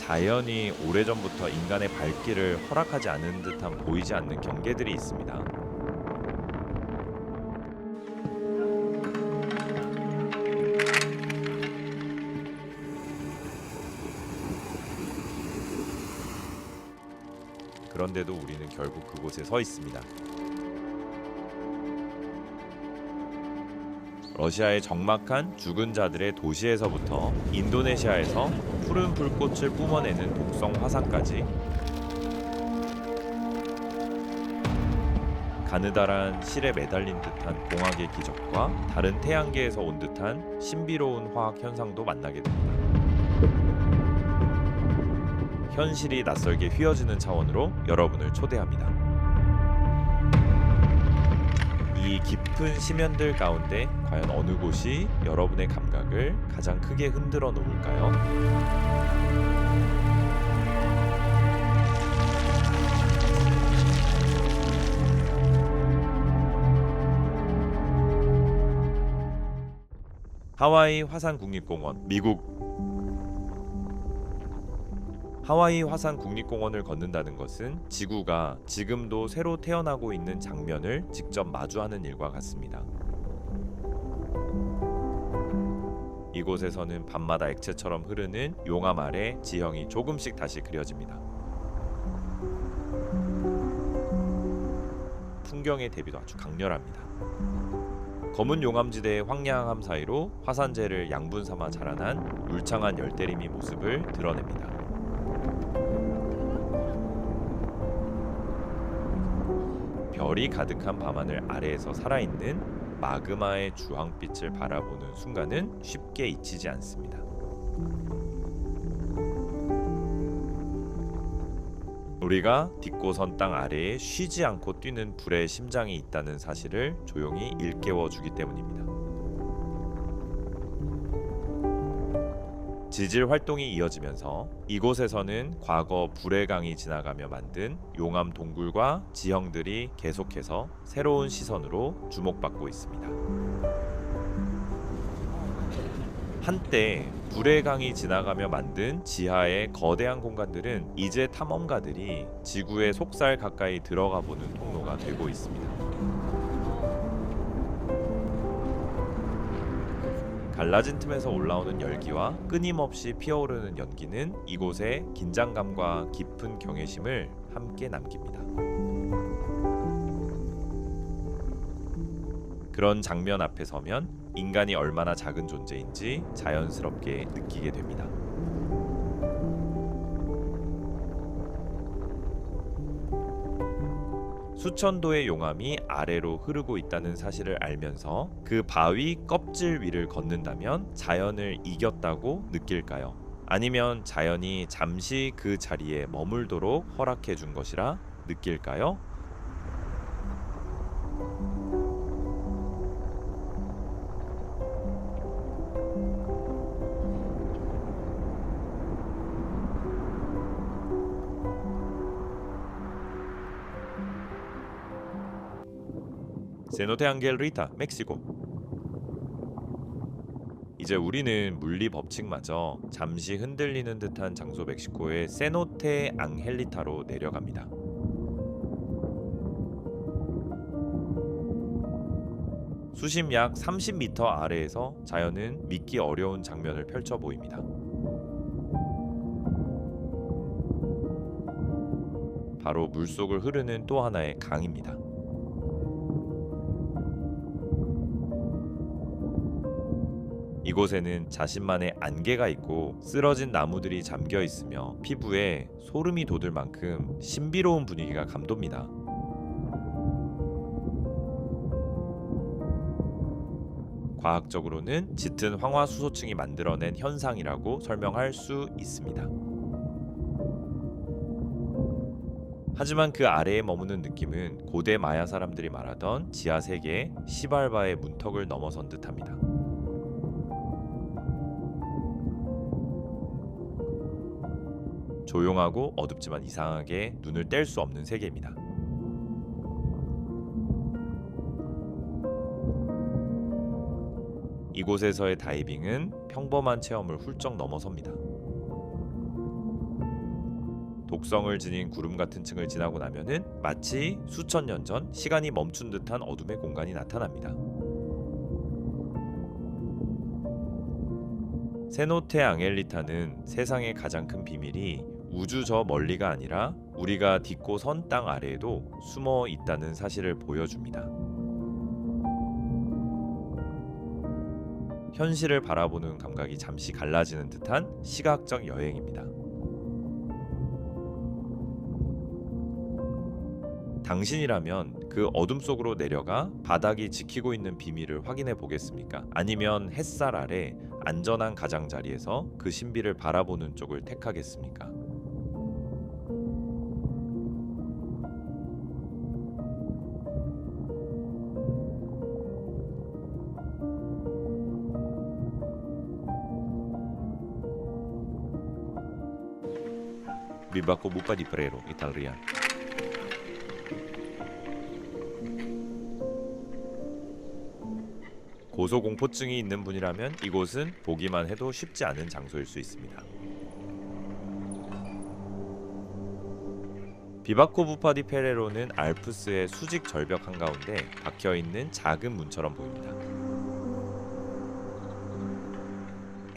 자연이 오래전부터 인간의 발길을 허락하지 않은 듯한 보이지 않는 경계들이 있습니다. 그런데도 우리는 결국 그곳에 서 있습니다. 러시아의 적막한 죽은 자들의 도시에서부터 인도네시아에서 푸른 불꽃을 뿜어내는 독성 화산까지 가느다란 실에 매달린 듯한 공학의 기적과 다른 태양계에서 온 듯한 신비로운 화학 현상도 만나게 됩니다. 현실이 낯설게 휘어지는 차원으로 여러분을 초대합니다. 이 깊은 심연들 가운데 과연 어느 곳이 여러분의 감각을 가장 크게 흔들어 놓을까요? 하와이 화산국립공원, 미국. 하와이 화산 국립공원을 걷는다는 것은 지구가 지금도 새로 태어나고 있는 장면을 직접 마주하는 일과 같습니다. 이곳에서는 밤마다 액체처럼 흐르는 용암 아래 지형이 조금씩 다시 그려집니다. 풍경의 대비도 아주 강렬합니다. 검은 용암지대의 황량함 사이로 화산재를 양분 삼아 자라난 울창한 열대림이 모습을 드러냅니다. 별이 가득한 밤하늘 아래에서 살아있는 마그마의 주황빛을 바라보는 순간은 쉽게 잊히지 않습니다. 우리가 딛고 선 땅 아래에 쉬지 않고 뛰는 불의 심장이 있다는 사실을 조용히 일깨워 주기 때문입니다. 지질 활동이 이어지면서 이곳에서는 과거 불의 강이 지나가며 만든 용암 동굴과 지형들이 계속해서 새로운 시선으로 주목받고 있습니다. 한때 불의 강이 지나가며 만든 지하의 거대한 공간들은 이제 탐험가들이 지구의 속살 가까이 들어가 보는 통로가 되고 있습니다. 갈라진 틈에서 올라오는 열기와 끊임없이 피어오르는 연기는 이곳의 긴장감과 깊은 경외심을 함께 남깁니다. 그런 장면 앞에 서면 인간이 얼마나 작은 존재인지 자연스럽게 느끼게 됩니다. 수천 도의 용암이 아래로 흐르고 있다는 사실을 알면서 그 바위 껍질 위를 걷는다면 자연을 이겼다고 느낄까요? 아니면 자연이 잠시 그 자리에 머물도록 허락해 준 것이라 느낄까요? 세노테 앙겔 리타, 멕시코. 이제 우리는 물리 법칙마저 잠시 흔들리는 듯한 장소 멕시코의 세노테 앙헬리타로 내려갑니다. 수심 약 30m 아래에서 자연은 믿기 어려운 장면을 펼쳐 보입니다. 바로 물속을 흐르는 또 하나의 강입니다. 이곳에는 자신만의 안개가 있고 쓰러진 나무들이 잠겨 있으며 피부에 소름이 돋을 만큼 신비로운 분위기가 감돕니다. 과학적으로는 짙은 황화수소층이 만들어낸 현상이라고 설명할 수 있습니다. 하지만 그 아래에 머무는 느낌은 고대 마야 사람들이 말하던 지하 세계 시발바의 문턱을 넘어선 듯합니다. 조용하고 어둡지만 이상하게 눈을 뗄 수 없는 세계입니다. 이곳에서의 다이빙은 평범한 체험을 훌쩍 넘어섭니다. 독성을 지닌 구름 같은 층을 지나고 나면은 마치 수천 년 전 시간이 멈춘 듯한 어둠의 공간이 나타납니다. 세노테 앙헬리타는 세상의 가장 큰 비밀이 우주 저 멀리가 아니라 우리가 딛고 선 땅 아래에도 숨어 있다는 사실을 보여줍니다. 현실을 바라보는 감각이 잠시 갈라지는 듯한 시각적 여행입니다. 당신이라면 그 어둠 속으로 내려가 바닥이 지키고 있는 비밀을 확인해 보겠습니까? 아니면 햇살 아래 안전한 가장자리에서 그 신비를 바라보는 쪽을 택하겠습니까? Bivacco Bupa di Prero, Italiano. 고소공포증이 있는 분이라면 이곳은 보기만 해도 쉽지 않은 장소일 수 있습니다. 비바코 부파디 페레로는 알프스의 수직 절벽 한가운데 박혀있는 작은 문처럼 보입니다.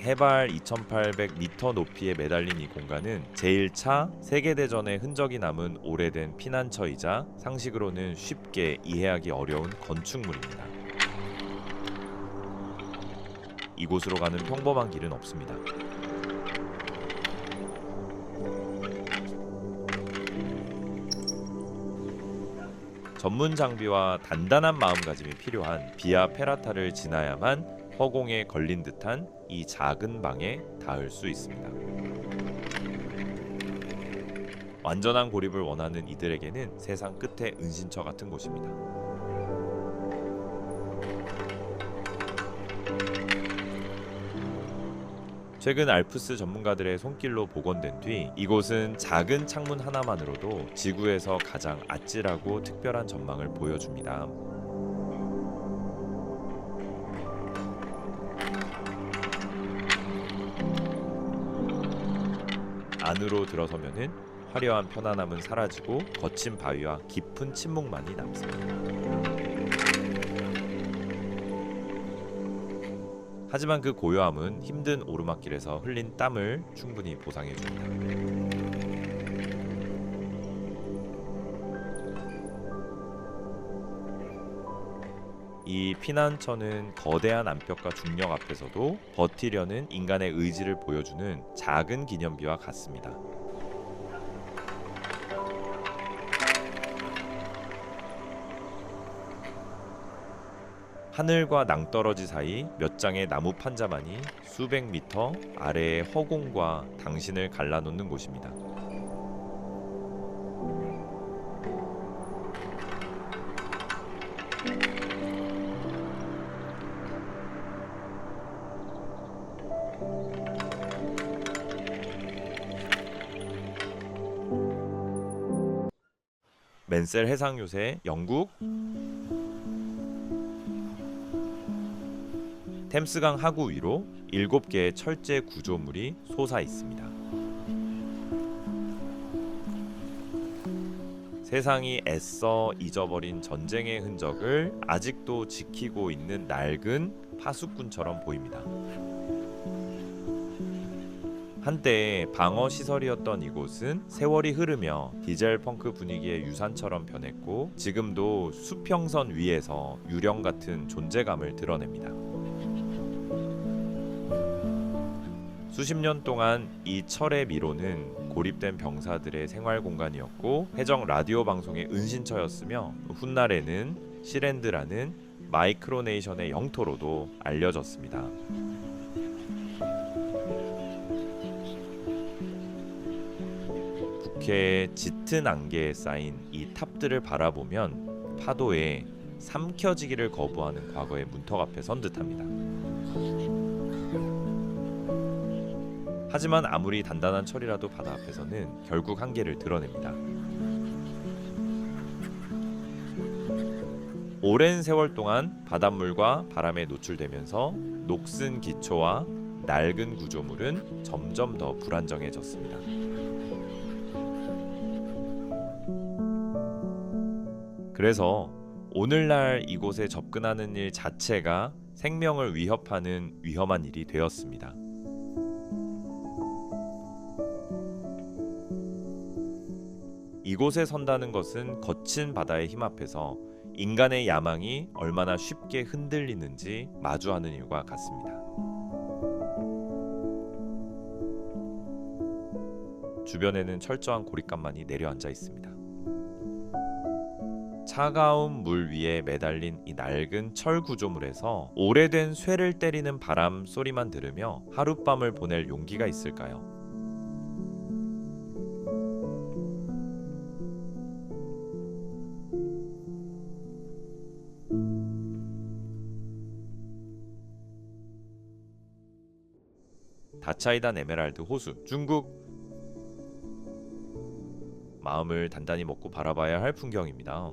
해발 2800m 높이에 매달린 이 공간은 제1차 세계대전의 흔적이 남은 오래된 피난처이자 상식으로는 쉽게 이해하기 어려운 건축물입니다. 이곳으로 가는 평범한 길은 없습니다. 전문 장비와 단단한 마음가짐이 필요한 비아 페라타를 지나야만 허공에 걸린 듯한 이 작은 방에 닿을 수 있습니다. 완전한 고립을 원하는 이들에게는 세상 끝의 은신처 같은 곳입니다. 최근 알프스 전문가들의 손길로 복원된 뒤 이곳은 작은 창문 하나만으로도 지구에서 가장 아찔하고 특별한 전망을 보여줍니다. 안으로 들어서면은 화려한 편안함은 사라지고 거친 바위와 깊은 침묵만이 남습니다. 하지만 그 고요함은 힘든 오르막길에서 흘린 땀을 충분히 보상해줍니다. 이 피난처는 거대한 암벽과 중력 앞에서도 버티려는 인간의 의지를 보여주는 작은 기념비와 같습니다. 하늘과 낭떠러지 사이 몇 장의 나무 판자만이 수백 미터 아래의 허공과 당신을 갈라놓는 곳입니다. 맨셀 해상 요새 영국 템스강 하구 위로 7개의 철제 구조물이 솟아 있습니다. 세상이 애써 잊어버린 전쟁의 흔적을 아직도 지키고 있는 낡은 파수꾼처럼 보입니다. 한때 방어 시설이었던 이곳은 세월이 흐르며 디젤 펑크 분위기의 유산처럼 변했고 지금도 수평선 위에서 유령 같은 존재감을 드러냅니다. 수십 년 동안 이 철의 미로는 고립된 병사들의 생활 공간이었고 해적 라디오 방송의 은신처였으며 훗날에는 시랜드라는 마이크로네이션의 영토로도 알려졌습니다. 북해의 짙은 안개에 쌓인 이 탑들을 바라보면 파도에 삼켜지기를 거부하는 과거의 문턱 앞에 선 듯합니다. 하지만 아무리 단단한 철이라도 바다 앞에서는 결국 한계를 드러냅니다. 오랜 세월 동안 바닷물과 바람에 노출되면서 녹슨 기초와 낡은 구조물은 점점 더 불안정해졌습니다. 그래서 오늘날 이곳에 접근하는 일 자체가 생명을 위협하는 위험한 일이 되었습니다. 이곳에 선다는 것은 거친 바다의 힘 앞에서 인간의 야망이 얼마나 쉽게 흔들리는지 마주하는 일과 같습니다. 주변에는 철저한 고립감만이 내려앉아 있습니다. 차가운 물 위에 매달린 이 낡은 철 구조물에서 오래된 쇠를 때리는 바람 소리만 들으며 하룻밤을 보낼 용기가 있을까요? 다차이단 에메랄드 호수, 중국. 마음을 단단히 먹고 바라봐야 할 풍경입니다.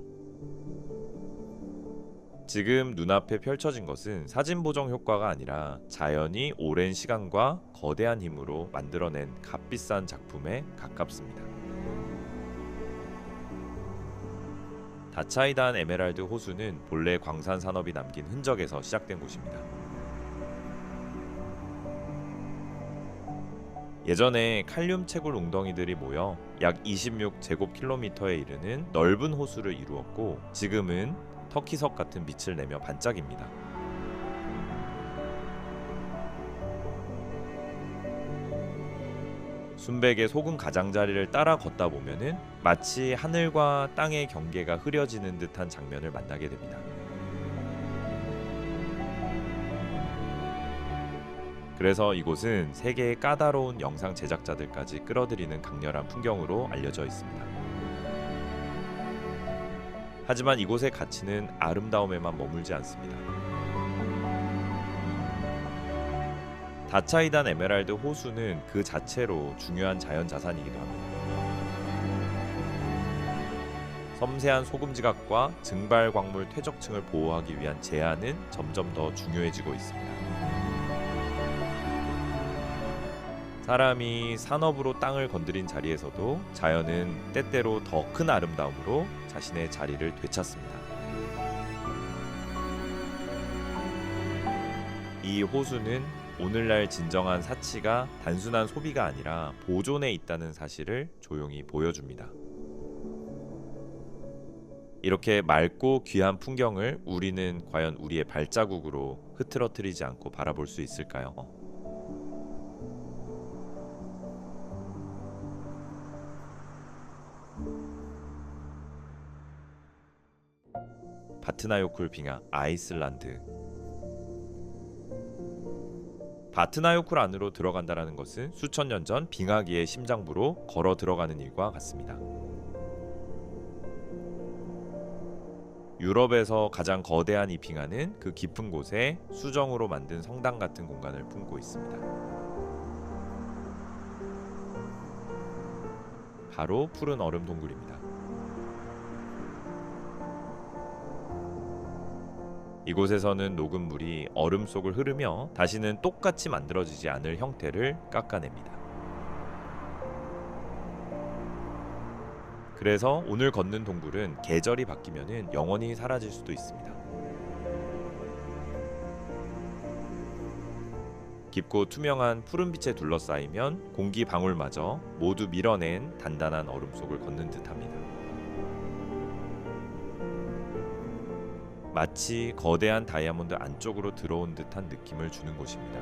지금 눈앞에 펼쳐진 것은 사진 보정 효과가 아니라 자연이 오랜 시간과 거대한 힘으로 만들어낸 값비싼 작품에 가깝습니다. 다차이단 에메랄드 호수는 본래 광산 산업이 남긴 흔적에서 시작된 곳입니다. 예전에 칼륨 채굴 웅덩이들이 모여 약 26제곱킬로미터에 이르는 넓은 호수를 이루었고, 지금은 터키석 같은 빛을 내며 반짝입니다. 순백의 소금 가장자리를 따라 걷다 보면은 마치 하늘과 땅의 경계가 흐려지는 듯한 장면을 만나게 됩니다. 그래서 이곳은 세계의 까다로운 영상 제작자들까지 끌어들이는 강렬한 풍경으로 알려져 있습니다. 하지만 이곳의 가치는 아름다움에만 머물지 않습니다. 다차이단 에메랄드 호수는 그 자체로 중요한 자연자산이기도 합니다. 섬세한 소금 지각과 증발 광물 퇴적층을 보호하기 위한 제한은 점점 더 중요해지고 있습니다. 사람이 산업으로 땅을 건드린 자리에서도 자연은 때때로 더 큰 아름다움으로 자신의 자리를 되찾습니다. 이 호수는 오늘날 진정한 사치가 단순한 소비가 아니라 보존에 있다는 사실을 조용히 보여줍니다. 이렇게 맑고 귀한 풍경을 우리는 과연 우리의 발자국으로 흐트러뜨리지 않고 바라볼 수 있을까요? 바트나요쿨 빙하, 아이슬란드. 바트나요쿨 안으로 들어간다는 것은 수천 년 전 빙하기의 심장부로 걸어 들어가는 일과 같습니다. 유럽에서 가장 거대한 이 빙하는 그 깊은 곳에 수정으로 만든 성당 같은 공간을 품고 있습니다. 바로 푸른 얼음 동굴입니다. 이곳에서는 녹은 물이 얼음 속을 흐르며 다시는 똑같이 만들어지지 않을 형태를 깎아냅니다. 그래서 오늘 걷는 동굴은 계절이 바뀌면은 영원히 사라질 수도 있습니다. 깊고 투명한 푸른빛에 둘러싸이면 공기 방울마저 모두 밀어낸 단단한 얼음 속을 걷는 듯합니다. 마치 거대한 다이아몬드 안쪽으로 들어온 듯한 느낌을 주는 곳입니다.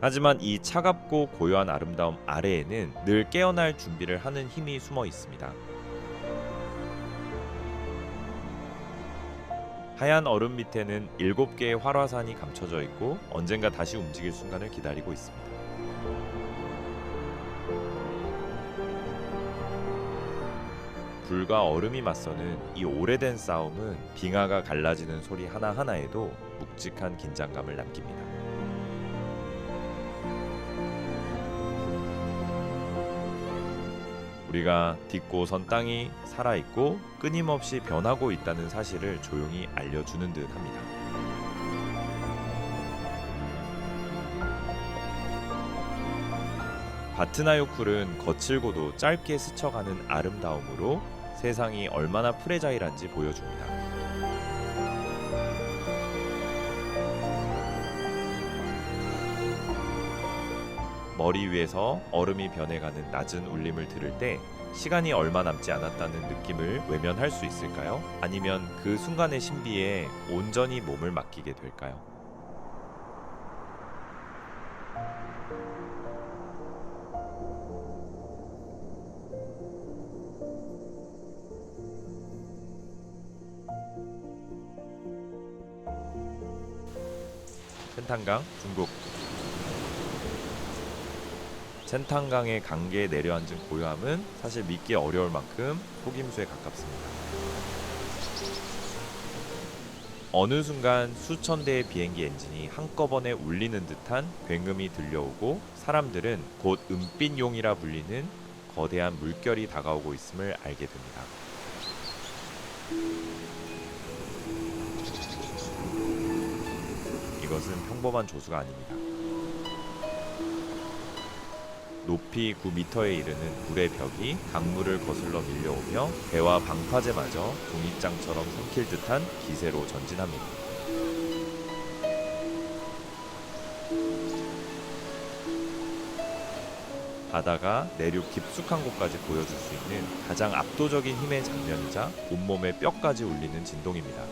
하지만 이 차갑고 고요한 아름다움 아래에는 늘 깨어날 준비를 하는 힘이 숨어 있습니다. 하얀 얼음 밑에는 7개의 활화산이 감춰져 있고 언젠가 다시 움직일 순간을 기다리고 있습니다. 불과 얼음이 맞서는 이 오래된 싸움은 빙하가 갈라지는 소리 하나하나에도 묵직한 긴장감을 남깁니다. 우리가 딛고 선 땅이 살아있고 끊임없이 변하고 있다는 사실을 조용히 알려주는 듯 합니다. 바트나요쿨은 거칠고도 짧게 스쳐가는 아름다움으로 세상이 얼마나 프레자일한지 보여줍니다. 머리 위에서 얼음이 변해가는 낮은 울림을 들을 때 시간이 얼마 남지 않았다는 느낌을 외면할 수 있을까요? 아니면 그 순간의 신비에 온전히 몸을 맡기게 될까요? 첸탄강, 중국. 첸탄강의 강계에 내려앉은 고요함은 사실 믿기 어려울 만큼 속임수에 가깝습니다. 어느 순간 수천 대의 비행기 엔진이 한꺼번에 울리는 듯한 굉음이 들려오고 사람들은 곧 은빛용이라 불리는 거대한 물결이 다가오고 있음을 알게 됩니다. 이것은 평범한 조수가 아닙니다. 높이 9m에 이르는 물의 벽이 강물을 거슬러 밀려오며 배와 방파제마저 종잇장처럼 삼킬 듯한 기세로 전진합니다. 바다가 내륙 깊숙한 곳까지 보여줄 수 있는 가장 압도적인 힘의 장면이자 온몸의 뼈까지 울리는 진동입니다.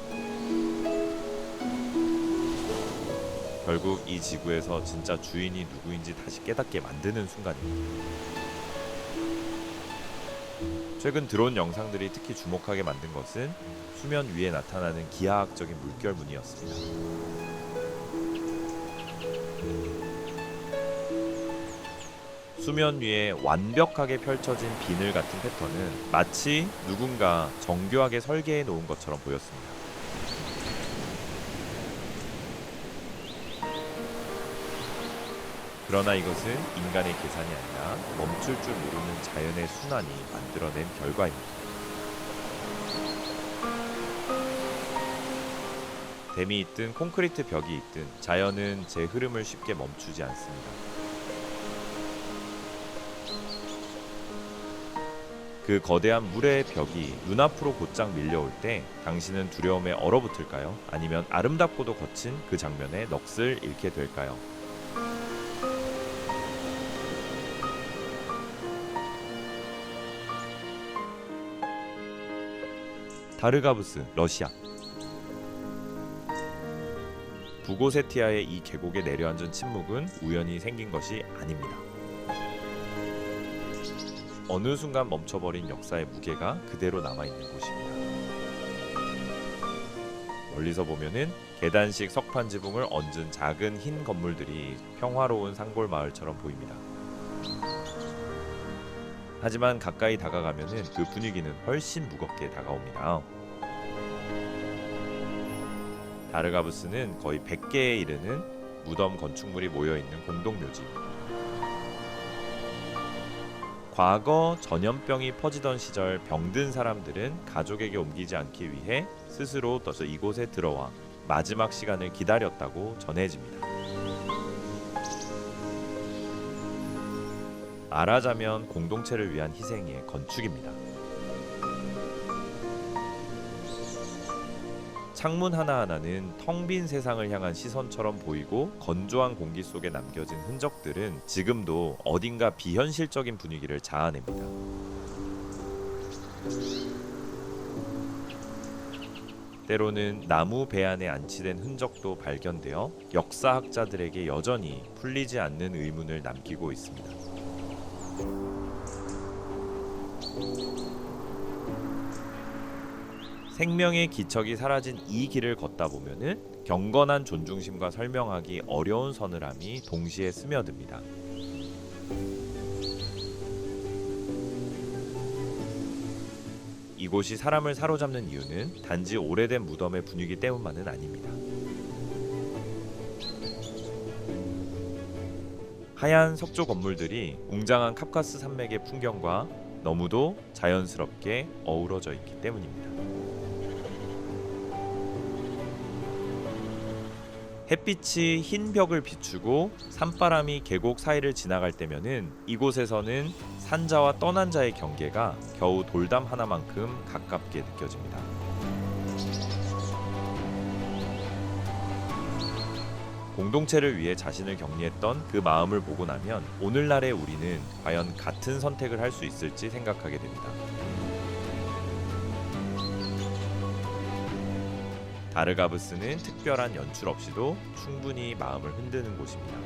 결국 이 지구에서 진짜 주인이 누구인지 다시 깨닫게 만드는 순간입니다. 최근 드론 영상들이 특히 주목하게 만든 것은 수면 위에 나타나는 기하학적인 물결무늬였습니다. 수면 위에 완벽하게 펼쳐진 비늘 같은 패턴은 마치 누군가 정교하게 설계해 놓은 것처럼 보였습니다. 그러나 이것은 인간의 계산이 아니라 멈출 줄 모르는 자연의 순환이 만들어낸 결과입니다. 댐이 있든 콘크리트 벽이 있든 자연은 제 흐름을 쉽게 멈추지 않습니다. 그 거대한 물의 벽이 눈앞으로 곧장 밀려올 때 당신은 두려움에 얼어붙을까요? 아니면 아름답고도 거친 그 장면에 넋을 잃게 될까요? 다르가부스, 러시아. 부고세티아의 이 계곡에 내려앉은 침묵은 우연히 생긴 것이 아닙니다. 어느 순간 멈춰버린 역사의 무게가 그대로 남아있는 곳입니다. 멀리서 보면은 계단식 석판 지붕을 얹은 작은 흰 건물들이 평화로운 산골 마을처럼 보입니다. 하지만 가까이 다가가면은 그 분위기는 훨씬 무겁게 다가옵니다. 다르가부스는 거의 100개에 이르는 무덤 건축물이 모여있는 공동묘지입니다. 과거 전염병이 퍼지던 시절 병든 사람들은 가족에게 옮기지 않기 위해 스스로 떠서 이곳에 들어와 마지막 시간을 기다렸다고 전해집니다. 말하자면 공동체를 위한 희생의 건축입니다. 창문 하나하나는 텅 빈 세상을 향한 시선처럼 보이고 건조한 공기 속에 남겨진 흔적들은 지금도 어딘가 비현실적인 분위기를 자아냅니다. 때로는 나무 배 안에 안치된 흔적도 발견되어 역사학자들에게 여전히 풀리지 않는 의문을 남기고 있습니다. 생명의 기척이 사라진 이 길을 걷다 보면은 경건한 존중심과 설명하기 어려운 서늘함이 동시에 스며듭니다. 이곳이 사람을 사로잡는 이유는 단지 오래된 무덤의 분위기 때문만은 아닙니다. 하얀 석조 건물들이 웅장한 카프카스 산맥의 풍경과 너무도 자연스럽게 어우러져 있기 때문입니다. 햇빛이 흰 벽을 비추고 산바람이 계곡 사이를 지나갈 때면은 이곳에서는 산자와 떠난 자의 경계가 겨우 돌담 하나만큼 가깝게 느껴집니다. 공동체를 위해 자신을 격리했던 그 마음을 보고 나면 오늘날의 우리는 과연 같은 선택을 할 수 있을지 생각하게 됩니다. 다르가브스는 특별한 연출 없이도 충분히 마음을 흔드는 곳입니다.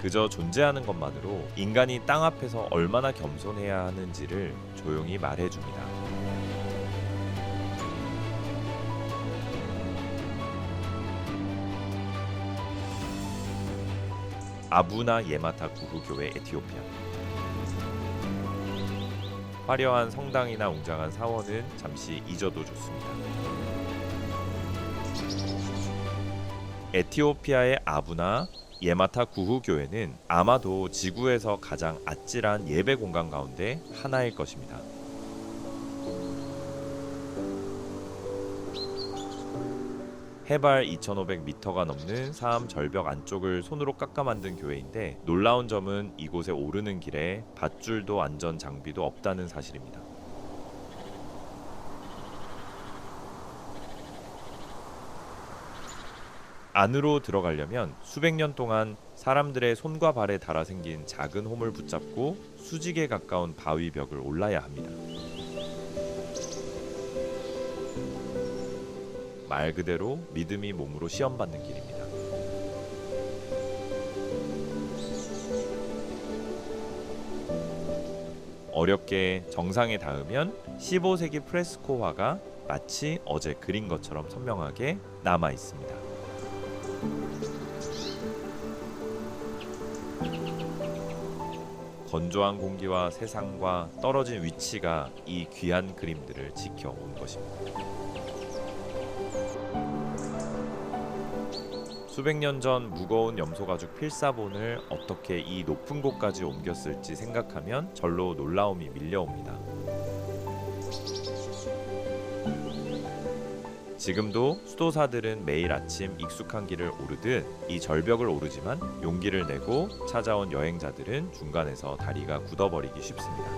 그저 존재하는 것만으로 인간이 땅 앞에서 얼마나 겸손해야 하는지를 조용히 말해줍니다. 아부나 예마타 구후교회 에티오피아. 화려한 성당이나 웅장한 사원은 잠시 잊어도 좋습니다. 에티오피아의 아부나 예마타 구후교회는 아마도 지구에서 가장 아찔한 예배 공간 가운데 하나일 것입니다. 해발 2,500m가 넘는 사암 절벽 안쪽을 손으로 깎아 만든 교회인데 놀라운 점은 이곳에 오르는 길에 밧줄도 안전 장비도 없다는 사실입니다. 안으로 들어가려면 수백 년 동안 사람들의 손과 발에 닳아 생긴 작은 홈을 붙잡고 수직에 가까운 바위 벽을 올라야 합니다. 말 그대로 믿음이 몸으로 시험받는 길입니다. 어렵게 정상에 닿으면 15세기 프레스코 화가 마치 어제 그린 것처럼 선명하게 남아 있습니다. 건조한 공기와 세상과 떨어진 위치가 이 귀한 그림들을 지켜온 것입니다. 수백 년 전 무거운 염소가죽 필사본을 어떻게 이 높은 곳까지 옮겼을지 생각하면 절로 놀라움이 밀려옵니다. 지금도 수도사들은 매일 아침 익숙한 길을 오르듯 이 절벽을 오르지만 용기를 내고 찾아온 여행자들은 중간에서 다리가 굳어버리기 쉽습니다.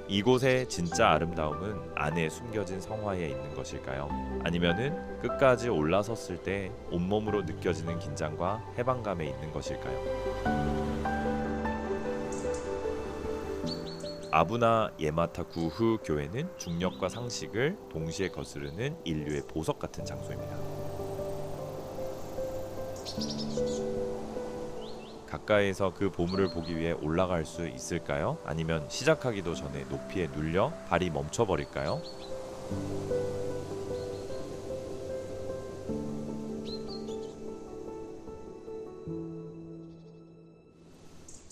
이곳의 진짜 아름다움은 안에 숨겨진 성화에 있는 것일까요? 아니면은 끝까지 올라섰을 때 온몸으로 느껴지는 긴장과 해방감에 있는 것일까요? 아부나 예마타 구후 교회는 중력과 상식을 동시에 거스르는 인류의 보석 같은 장소입니다. 가까이에서 그 보물을 보기 위해 올라갈 수 있을까요? 아니면 시작하기도 전에 높이에 눌려 발이 멈춰버릴까요?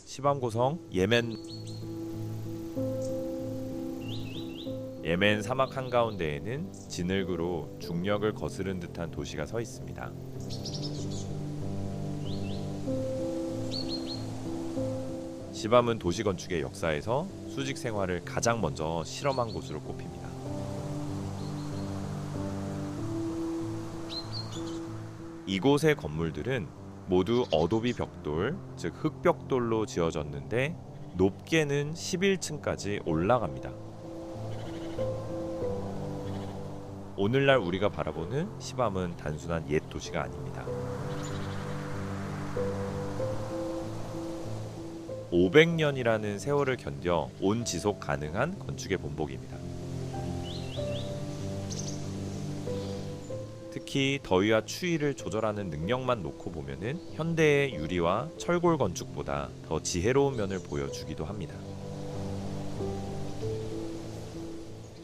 시밤고성 예멘 사막 한가운데에는 진흙으로 중력을 거스른 듯한 도시가 서 있습니다. 시밤은 도시 건축의 역사에서 수직 생활을 가장 먼저 실험한 곳으로 꼽힙니다. 이곳의 건물들은 모두 어도비 벽돌, 즉 흙벽돌로 지어졌는데 높게는 11층까지 올라갑니다. 오늘날 우리가 바라보는 시밤은 단순한 옛 도시가 아닙니다. 500년이라는 세월을 견뎌 온 지속 가능한 건축의 본보기입니다. 특히 더위와 추위를 조절하는 능력만 놓고 보면은 현대의 유리와 철골 건축보다 더 지혜로운 면을 보여주기도 합니다.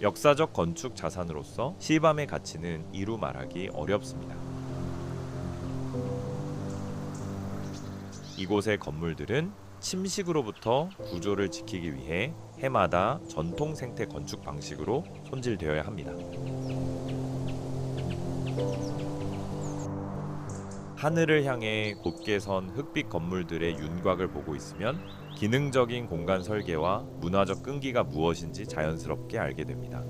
역사적 건축 자산으로서 시밤의 가치는 이루 말하기 어렵습니다. 이곳의 건물들은 침식으로부터 구조를 지키기 위해 해마다 전통 생태 건축 방식으로 손질되어야 합니다. 하늘을 향해 곧게 선 흑빛 건물들의 윤곽을 보고 있으면 기능적인 공간 설계와 문화적 끈기가 무엇인지 자연스럽게 알게 됩니다.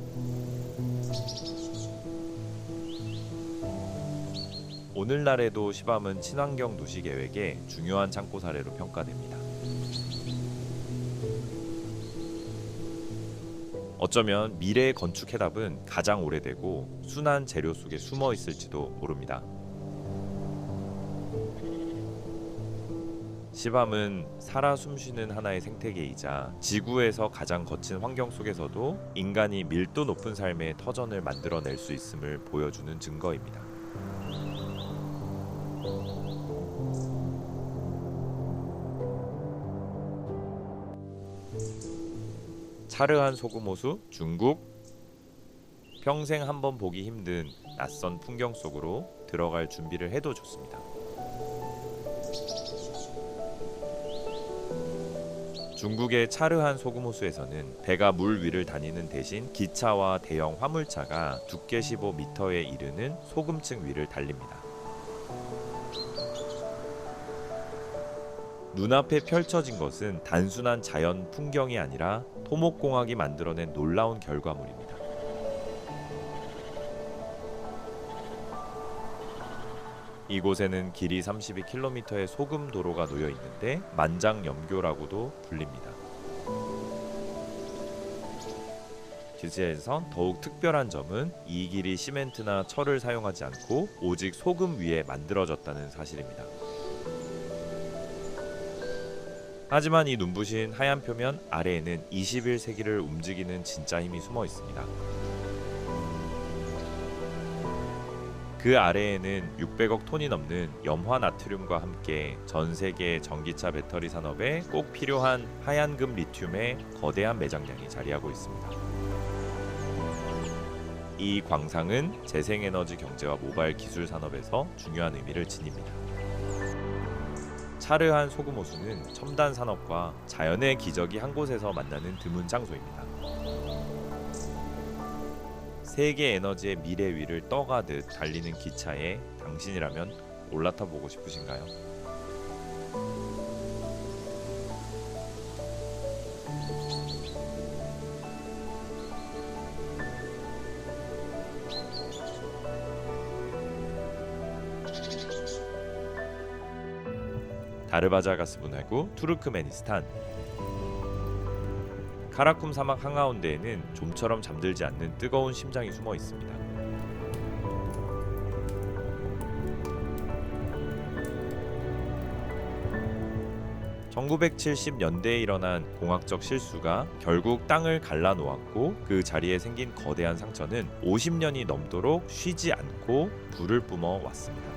오늘날에도 시밤은 친환경 도시 계획의 중요한 창고 사례로 평가됩니다. 어쩌면 미래의 건축 해답은 가장 오래되고 순한 재료 속에 숨어 있을지도 모릅니다. 시밤은 살아 숨쉬는 하나의 생태계이자 지구에서 가장 거친 환경 속에서도 인간이 밀도 높은 삶의 터전을 만들어낼 수 있음을 보여주는 증거입니다. 차르한 소금호수, 중국. 평생 한번 보기 힘든 낯선 풍경 속으로 들어갈 준비를 해도 좋습니다. 중국의 차르한 소금호수에서는 배가 물 위를 다니는 대신 기차와 대형 화물차가 두께 15m에 이르는 소금층 위를 달립니다. 눈앞에 펼쳐진 것은 단순한 자연 풍경이 아니라 토목공학이 만들어낸 놀라운 결과물입니다. 이곳에는 길이 32km의 소금 도로가 놓여 있는데 만장염교라고도 불립니다. 기지에선 더욱 특별한 점은 이 길이 시멘트나 철을 사용하지 않고 오직 소금 위에 만들어졌다는 사실입니다. 하지만 이 눈부신 하얀 표면 아래에는 21세기를 움직이는 진짜 힘이 숨어 있습니다. 그 아래에는 600억 톤이 넘는 염화 나트륨과 함께 전 세계 전기차 배터리 산업에 꼭 필요한 하얀금 리튬의 거대한 매장량이 자리하고 있습니다. 이 광상은 재생에너지 경제와 모바일 기술 산업에서 중요한 의미를 지닙니다. 차르한 소금호수는 첨단 산업과 자연의 기적이 한 곳에서 만나는 드문 장소입니다. 세계 에너지의 미래 위를 떠가듯 달리는 기차에 당신이라면 올라타 보고 싶으신가요? 다르바자가스 분화구 투르크메니스탄. 카라쿰 사막 한가운데에는 좀처럼 잠들지 않는 뜨거운 심장이 숨어 있습니다. (1970년대에) 일어난 공학적 실수가 결국 땅을 갈라놓았고 그 자리에 생긴 거대한 상처는 50년이 넘도록 쉬지 않고 불을 뿜어 왔습니다.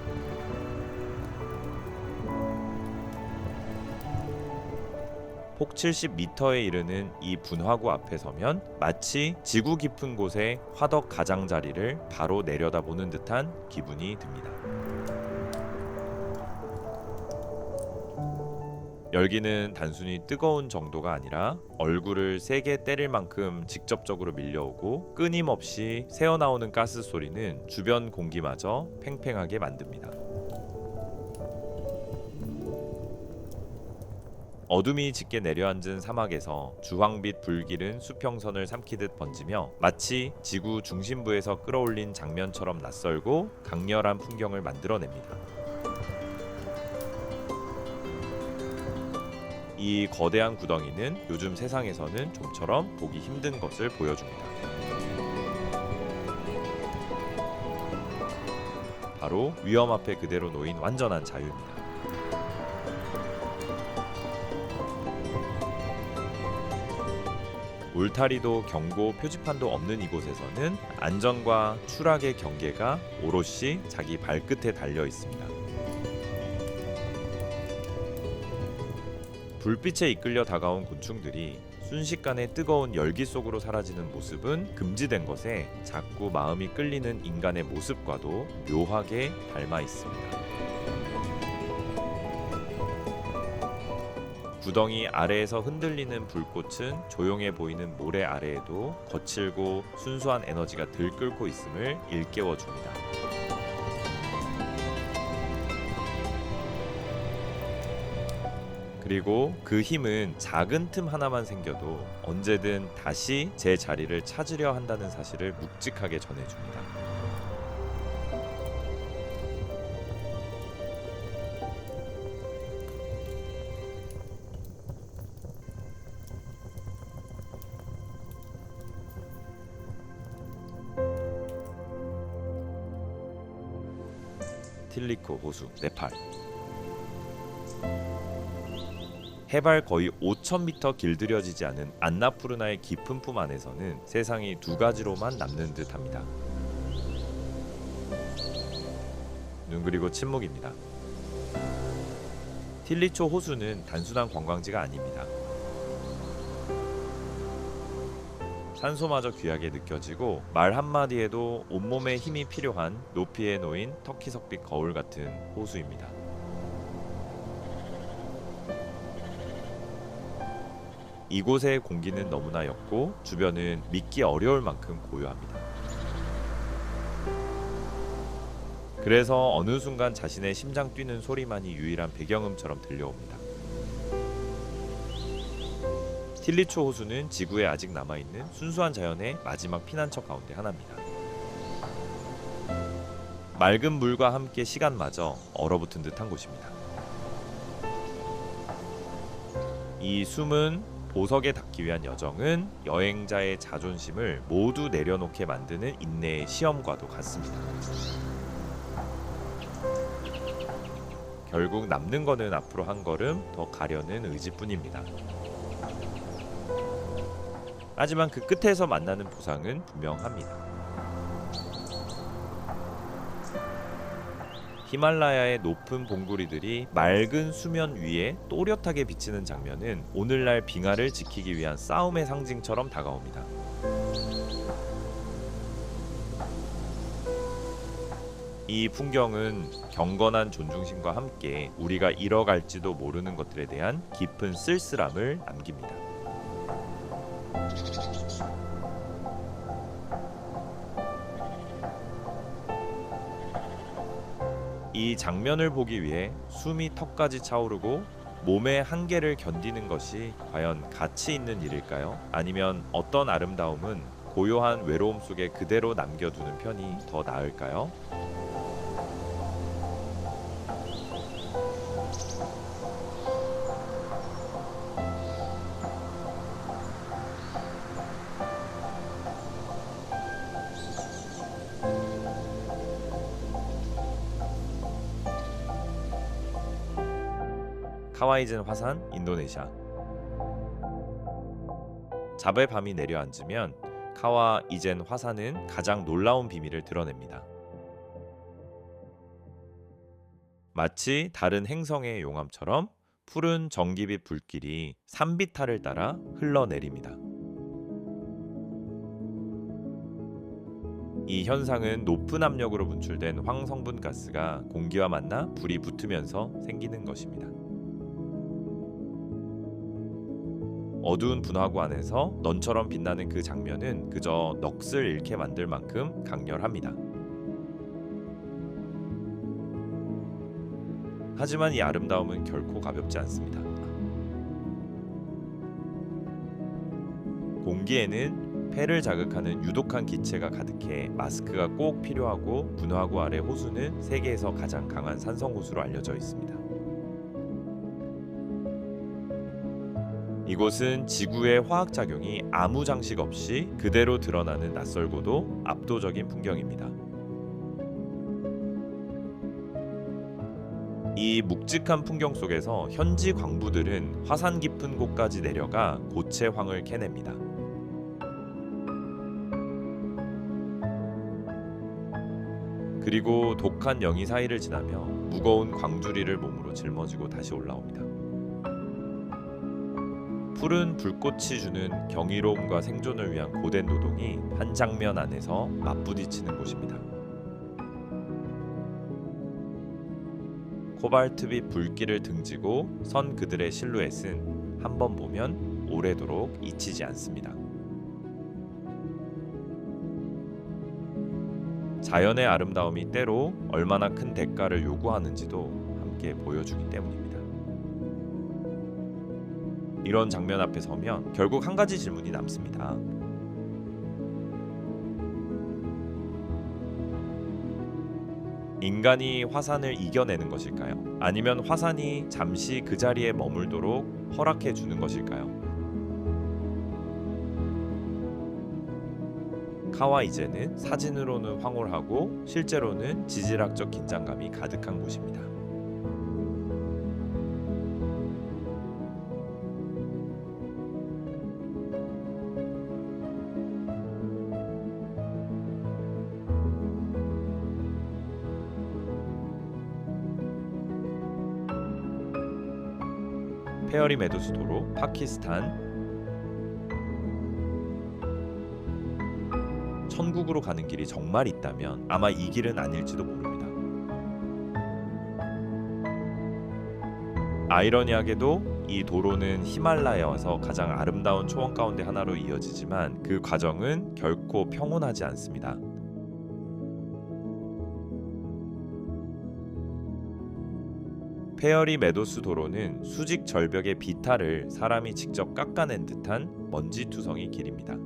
폭 70m에 이르는 이 분화구 앞에 서면 마치 지구 깊은 곳에 화덕 가장자리를 바로 내려다보는 듯한 기분이 듭니다. 열기는 단순히 뜨거운 정도가 아니라 얼굴을 세게 때릴 만큼 직접적으로 밀려오고 끊임없이 새어나오는 가스 소리는 주변 공기마저 팽팽하게 만듭니다. 어둠이 짙게 내려앉은 사막에서 주황빛 불길은 수평선을 삼키듯 번지며 마치 지구 중심부에서 끌어올린 장면처럼 낯설고 강렬한 풍경을 만들어냅니다. 이 거대한 구덩이는 요즘 세상에서는 좀처럼 보기 힘든 것을 보여줍니다. 바로 위험 앞에 그대로 놓인 완전한 자유입니다. 울타리도 경고 표지판도 없는 이곳에서는 안전과 추락의 경계가 오롯이 자기 발끝에 달려 있습니다. 불빛에 이끌려 다가온 곤충들이 순식간에 뜨거운 열기 속으로 사라지는 모습은 금지된 것에 자꾸 마음이 끌리는 인간의 모습과도 묘하게 닮아 있습니다. 구덩이 아래에서 흔들리는 불꽃은 조용해 보이는 모래 아래에도 거칠고 순수한 에너지가 들끓고 있음을 일깨워 줍니다. 그리고 그 힘은 작은 틈 하나만 생겨도 언제든 다시 제 자리를 찾으려 한다는 사실을 묵직하게 전해줍니다. 틸리코 호수, 네팔. 해발 거의 5,000m 길들여지지 않은 안나푸르나의 깊은 품 안에서는 세상이 두 가지로만 남는 듯합니다. 눈 그리고 침묵입니다. 틸리초 호수는 단순한 관광지가 아닙니다. 산소마저 귀하게 느껴지고 말 한마디에도 온몸에 힘이 필요한 높이에 놓인 터키석빛 거울 같은 호수입니다. 이곳의 공기는 너무나 옅고 주변은 믿기 어려울 만큼 고요합니다. 그래서 어느 순간 자신의 심장 뛰는 소리만이 유일한 배경음처럼 들려옵니다. 틸리초 호수는 지구에 아직 남아있는 순수한 자연의 마지막 피난처 가운데 하나입니다. 맑은 물과 함께 시간마저 얼어붙은 듯한 곳입니다. 이 숨은 보석에 닿기 위한 여정은 여행자의 자존심을 모두 내려놓게 만드는 인내의 시험과도 같습니다. 결국 남는 거는 앞으로 한 걸음 더 가려는 의지뿐입니다. 하지만 그 끝에서 만나는 보상은 분명합니다. 히말라야의 높은 봉우리들이 맑은 수면 위에 또렷하게 비치는 장면은 오늘날 빙하를 지키기 위한 싸움의 상징처럼 다가옵니다. 이 풍경은 경건한 존중심과 함께 우리가 잃어갈지도 모르는 것들에 대한 깊은 쓸쓸함을 남깁니다. 이 장면을 보기 위해 숨이 턱까지 차오르고 몸의 한계를 견디는 것이 과연 가치 있는 일일까요? 아니면 어떤 아름다움은 고요한 외로움 속에 그대로 남겨두는 편이 더 나을까요? 카와이젠 화산, 인도네시아. 잡의 밤이 내려앉으면 카와이젠 화산은 가장 놀라운 비밀을 드러냅니다. 마치 다른 행성의 용암처럼 푸른 전기빛 불길이 산비탈을 따라 흘러내립니다. 이 현상은 높은 압력으로 분출된 황성분 가스가 공기와 만나 불이 붙으면서 생기는 것입니다. 어두운 분화구 안에서 넌처럼 빛나는 그 장면은 그저 넋을 잃게 만들 만큼 강렬합니다. 하지만 이 아름다움은 결코 가볍지 않습니다. 공기에는 폐를 자극하는 유독한 기체가 가득해 마스크가 꼭 필요하고 분화구 아래 호수는 세계에서 가장 강한 산성 호수로 알려져 있습니다. 이곳은 지구의 화학작용이 아무 장식 없이 그대로 드러나는 낯설고도 압도적인 풍경입니다. 이 묵직한 풍경 속에서 현지 광부들은 화산 깊은 곳까지 내려가 고체황을 캐냅니다. 그리고 독한 영이 사이를 지나며 무거운 광주리를 몸으로 짊어지고 다시 올라옵니다. 푸른 불꽃이 주는 경이로움과 생존을 위한 고된 노동이 한 장면 안에서 맞부딪히는 곳입니다. 코발트빛 불길을 등지고 선 그들의 실루엣은 한 번 보면 오래도록 잊히지 않습니다. 자연의 아름다움이 때로 얼마나 큰 대가를 요구하는지도 함께 보여주기 때문입니다. 이런 장면 앞에 서면 결국 한 가지 질문이 남습니다. 인간이 화산을 이겨내는 것일까요? 아니면 화산이 잠시 그 자리에 머물도록 허락해 주는 것일까요? 카와이제는 사진으로는 황홀하고 실제로는 지질학적 긴장감이 가득한 곳입니다. 페어리 메도스 도로, 파키스탄. 천국으로 가는 길이 정말 있다면 아마 이 길은 아닐지도 모릅니다. 아이러니하게도 이 도로는 히말라야에서 가장 아름다운 초원 가운데 하나로 이어지지만 그 과정은 결코 평온하지 않습니다. 페어리 메도스 도로는 수직 절벽의 비탈을 사람이 직접 깎아낸 듯한 먼지투성이 길입니다.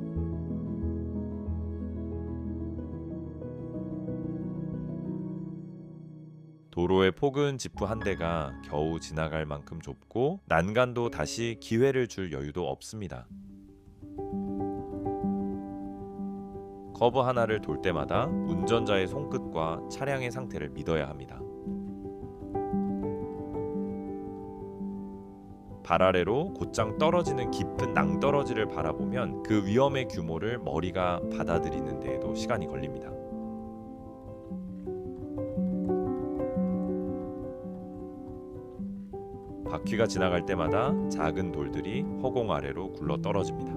도로의 폭은 지프 한 대가 겨우 지나갈 만큼 좁고 난간도 다시 기회를 줄 여유도 없습니다. 커브 하나를 돌 때마다 운전자의 손끝과 차량의 상태를 믿어야 합니다. 발 아래로 곧장 떨어지는 깊은 낭떠러지를 바라보면 그 위험의 규모를 머리가 받아들이는 데에도 시간이 걸립니다. 바퀴가 지나갈 때마다 작은 돌들이 허공 아래로 굴러 떨어집니다.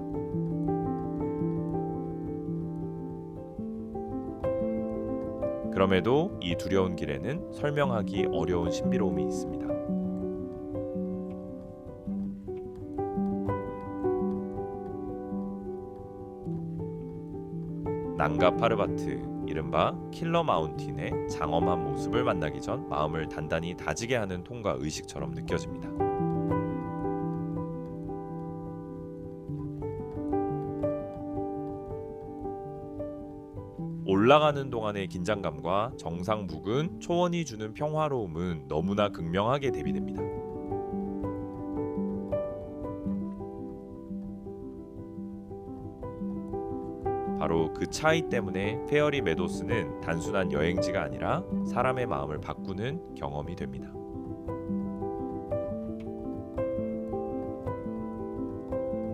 그럼에도 이 두려운 길에는 설명하기 어려운 신비로움이 있습니다. 난가 파르바트, 이른바 킬러 마운틴의 장엄한 모습을 만나기 전 마음을 단단히 다지게 하는 통과 의식처럼 느껴집니다. 올라가는 동안의 긴장감과 정상 부근 초원이 주는 평화로움은 너무나 극명하게 대비됩니다. 바로 그 차이 때문에 페어리 메도스는 단순한 여행지가 아니라 사람의 마음을 바꾸는 경험이 됩니다.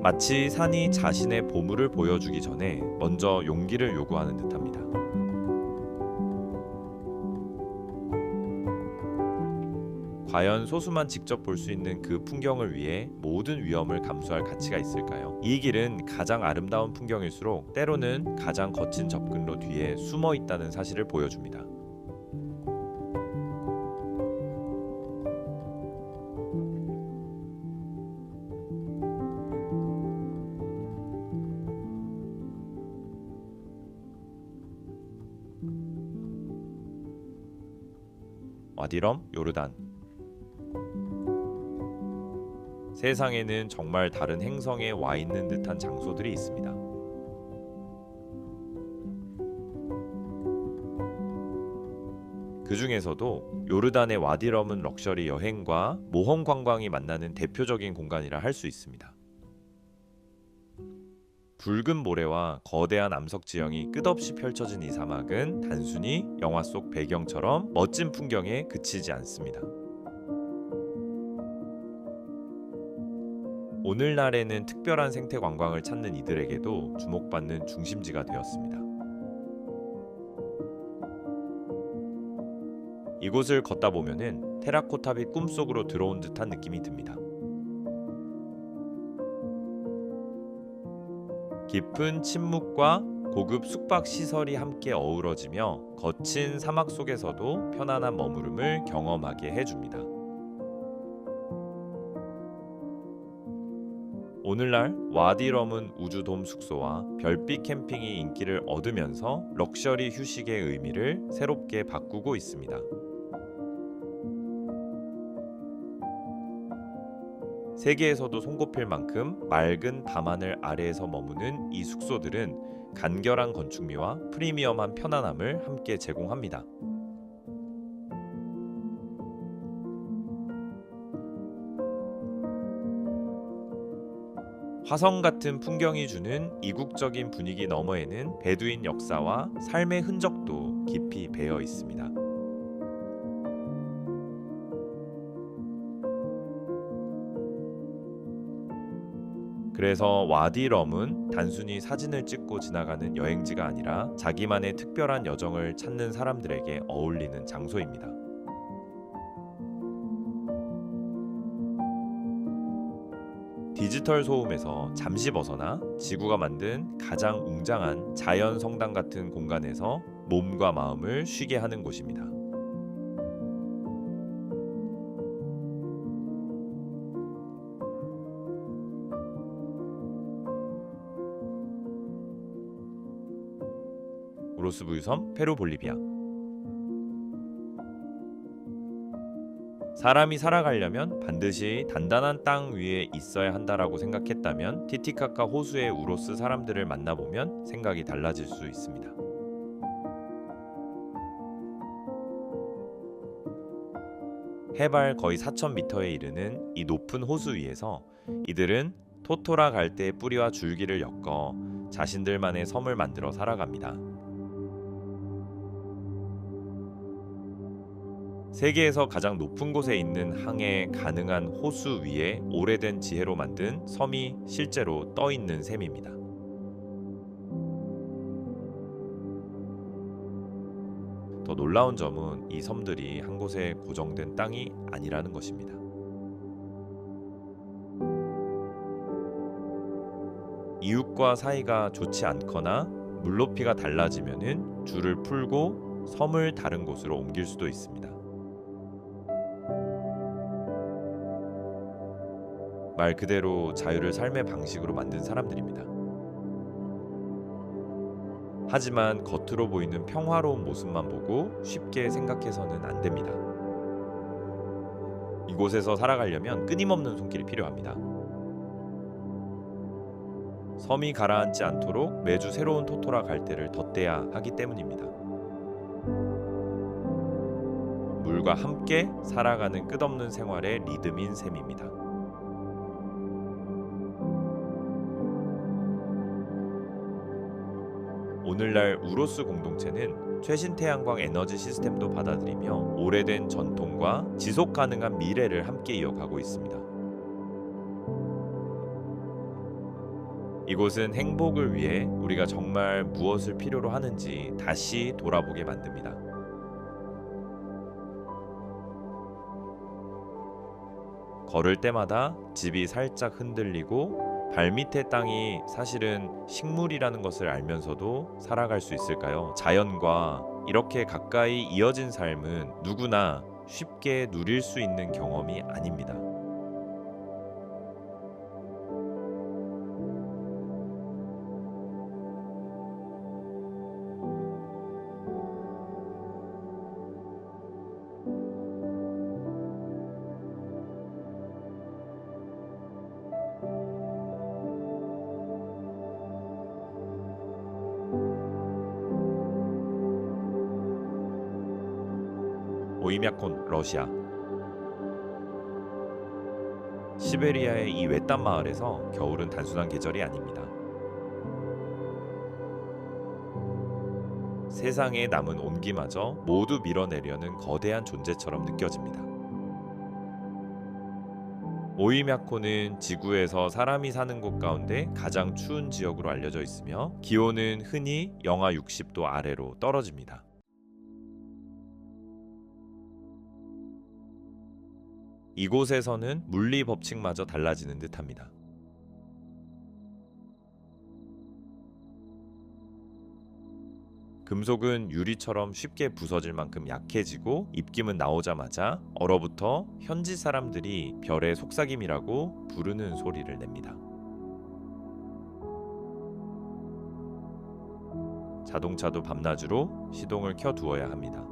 마치 산이 자신의 보물을 보여주기 전에 먼저 용기를 요구하는 듯합니다. 과연 소수만 직접 볼 수 있는 그 풍경을 위해 모든 위험을 감수할 가치가 있을까요? 이 길은 가장 아름다운 풍경일수록 때로는 가장 거친 접근로 뒤에 숨어 있다는 사실을 보여줍니다. 와디럼, 요르단. 세상에는 정말 다른 행성에 와 있는 듯한 장소들이 있습니다. 그 중에서도 요르단의 와디럼은 럭셔리 여행과 모험 관광이 만나는 대표적인 공간이라 할 수 있습니다. 붉은 모래와 거대한 암석 지형이 끝없이 펼쳐진 이 사막은 단순히 영화 속 배경처럼 멋진 풍경에 그치지 않습니다. 오늘날에는 특별한 생태 관광을 찾는 이들에게도 주목받는 중심지가 되었습니다. 이곳을 걷다 보면은 테라코타빛 꿈속으로 들어온 듯한 느낌이 듭니다. 깊은 침묵과 고급 숙박 시설이 함께 어우러지며 거친 사막 속에서도 편안한 머무름을 경험하게 해줍니다. 오늘날 와디럼은 우주돔 숙소와 별빛 캠핑이 인기를 얻으면서 럭셔리 휴식의 의미를 새롭게 바꾸고 있습니다. 세계에서도 손꼽힐 만큼 맑은 밤하늘 아래에서 머무는 이 숙소들은 간결한 건축미와 프리미엄한 편안함을 함께 제공합니다. 화성 같은 풍경이 주는 이국적인 분위기 너머에는 베두인 역사와 삶의 흔적도 깊이 배어 있습니다. 그래서 와디럼은 단순히 사진을 찍고 지나가는 여행지가 아니라 자기만의 특별한 여정을 찾는 사람들에게 어울리는 장소입니다. 디지털 소음에서 잠시 벗어나 지구가 만든 가장 웅장한 자연 성당 같은 공간에서 몸과 마음을 쉬게 하는 곳입니다. 우로스 부유섬, 페루, 볼리비아. 사람이 살아가려면 반드시 단단한 땅 위에 있어야 한다라고 생각했다면 티티카카 호수의 우로스 사람들을 만나보면 생각이 달라질 수 있습니다. 해발 거의 4,000m에 이르는 이 높은 호수 위에서 이들은 토토라 갈대의 뿌리와 줄기를 엮어 자신들만의 섬을 만들어 살아갑니다. 세계에서 가장 높은 곳에 있는 항해 가능한 호수 위에 오래된 지혜로 만든 섬이 실제로 떠 있는 셈입니다. 더 놀라운 점은 이 섬들이 한 곳에 고정된 땅이 아니라는 것입니다. 이웃과 사이가 좋지 않거나 물높이가 달라지면은 줄을 풀고 섬을 다른 곳으로 옮길 수도 있습니다. 말 그대로 자유를 삶의 방식으로 만든 사람들입니다. 하지만 겉으로 보이는 평화로운 모습만 보고 쉽게 생각해서는 안 됩니다. 이곳에서 살아가려면 끊임없는 손길이 필요합니다. 섬이 가라앉지 않도록 매주 새로운 토토라 갈대를 덧대야 하기 때문입니다. 물과 함께 살아가는 끝없는 생활의 리듬인 셈입니다. 오늘날 우로스 공동체는 최신 태양광 에너지 시스템도 받아들이며 오래된 전통과 지속 가능한 미래를 함께 이어가고 있습니다. 이곳은 행복을 위해 우리가 정말 무엇을 필요로 하는지 다시 돌아보게 만듭니다. 걸을 때마다 집이 살짝 흔들리고 발밑의 땅이 사실은 식물이라는 것을 알면서도 살아갈 수 있을까요? 자연과 이렇게 가까이 이어진 삶은 누구나 쉽게 누릴 수 있는 경험이 아닙니다. 오이мя콘, 러시아. 시베리아의 이 외딴 마을에서 겨울은 단순한 계절이 아닙니다. 세상에 남은 온기마저 모두 밀어내려는 거대한 존재처럼 느껴집니다. 오이мя콘은 지구에서 사람이 사는 곳 가운데 가장 추운 지역으로 알려져 있으며 기온은 흔히 영하 60도 아래로 떨어집니다. 이곳에서는 물리 법칙마저 달라지는 듯합니다. 금속은 유리처럼 쉽게 부서질 만큼 약해지고 입김은 나오자마자 얼어붙어 현지 사람들이 별의 속삭임이라고 부르는 소리를 냅니다. 자동차도 밤낮으로 시동을 켜두어야 합니다.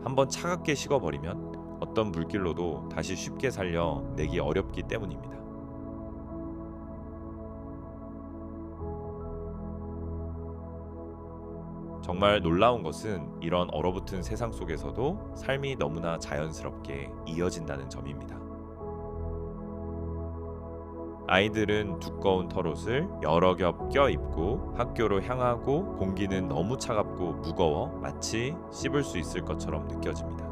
한번 차갑게 식어버리면 어떤 물길로도 다시 쉽게 살려내기 어렵기 때문입니다. 정말 놀라운 것은 이런 얼어붙은 세상 속에서도 삶이 너무나 자연스럽게 이어진다는 점입니다. 아이들은 두꺼운 털옷을 여러 겹 껴입고 학교로 향하고 공기는 너무 차갑고 무거워 마치 씹을 수 있을 것처럼 느껴집니다.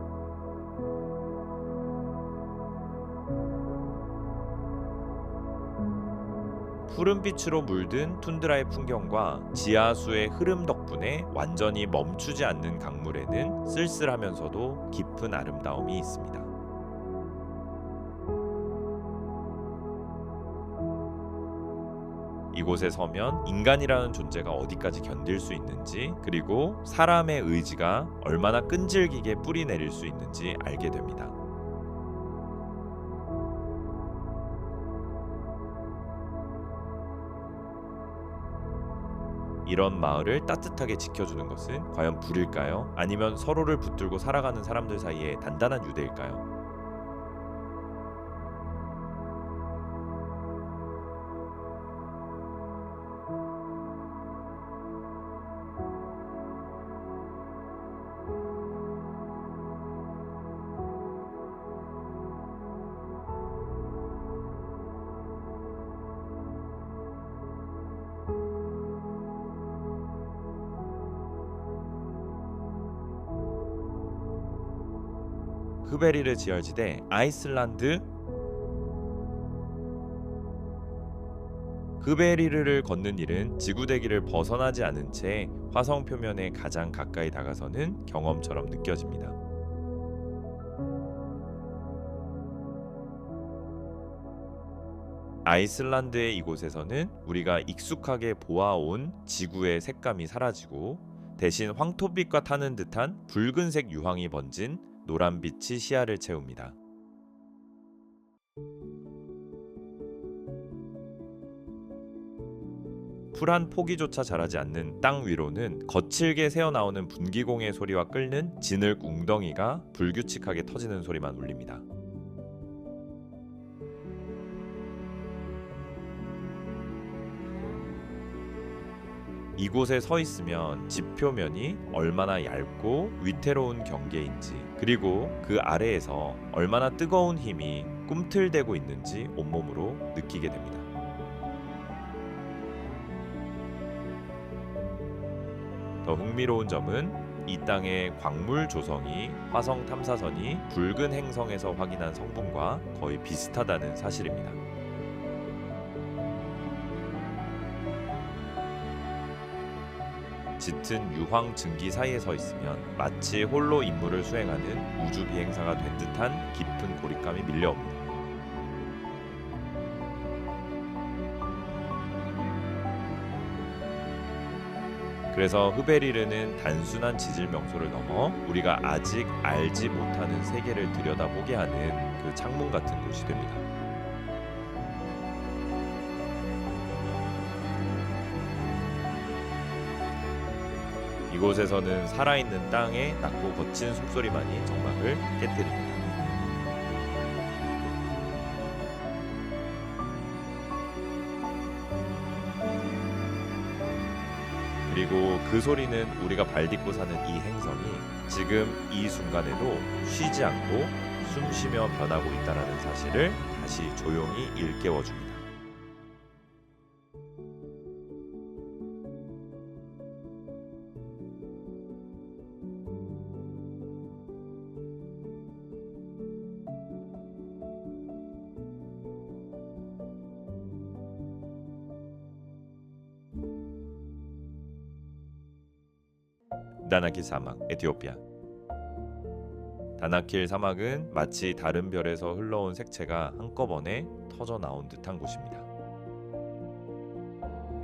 푸른빛으로 물든 툰드라의 풍경과 지하수의 흐름 덕분에 완전히 멈추지 않는 강물에는 쓸쓸하면서도 깊은 아름다움이 있습니다. 이곳에 서면 인간이라는 존재가 어디까지 견딜 수 있는지, 그리고 사람의 의지가 얼마나 끈질기게 뿌리 내릴 수 있는지 알게 됩니다. 이런 마을을 따뜻하게 지켜주는 것은 과연 불일까요? 아니면 서로를 붙들고 살아가는 사람들 사이에 단단한 유대일까요? 흐베리르 지열지대 아이슬란드. 흐베리르를 걷는 일은 지구대기를 벗어나지 않은 채 화성 표면에 가장 가까이 다가서는 경험처럼 느껴집니다. 아이슬란드의 이곳에서는 우리가 익숙하게 보아온 지구의 색감이 사라지고 대신 황토빛과 타는 듯한 붉은색 유황이 번진 노란빛이 시야를 채웁니다. 풀 한 포기조차 자라지 않는 땅 위로는 거칠게 새어나오는 분기공의 소리와 끓는 진흙 웅덩이가 불규칙하게 터지는 소리만 울립니다. 이곳에 서 있으면 지 표면이 얼마나 얇고 위태로운 경계인지, 그리고 그 아래에서 얼마나 뜨거운 힘이 꿈틀대고 있는지 온몸으로 느끼게 됩니다. 더 흥미로운 점은 이 땅의 광물 조성이 화성 탐사선이 붉은 행성에서 확인한 성분과 거의 비슷하다는 사실입니다. 짙은 유황 증기 사이에 서 있으면 마치 홀로 임무를 수행하는 우주 비행사가 된 듯한 깊은 고립감이 밀려옵니다. 그래서 흐베리르는 단순한 지질 명소를 넘어 우리가 아직 알지 못하는 세계를 들여다보게 하는 그 창문 같은 곳이 됩니다. 이곳에서는 살아있는 땅의 낮고 거친 숨소리만이 정막을 깨뜨립니다. 그리고 그 소리는 우리가 발 딛고 사는 이 행성이 지금 이 순간에도 쉬지 않고 숨쉬며 변하고 있다는 사실을 다시 조용히 일깨워줍니다. 다나킬 사막, 에티오피아. 다나킬 사막은 마치 다른 별에서 흘러온 색채가 한꺼번에 터져 나온 듯한 곳입니다.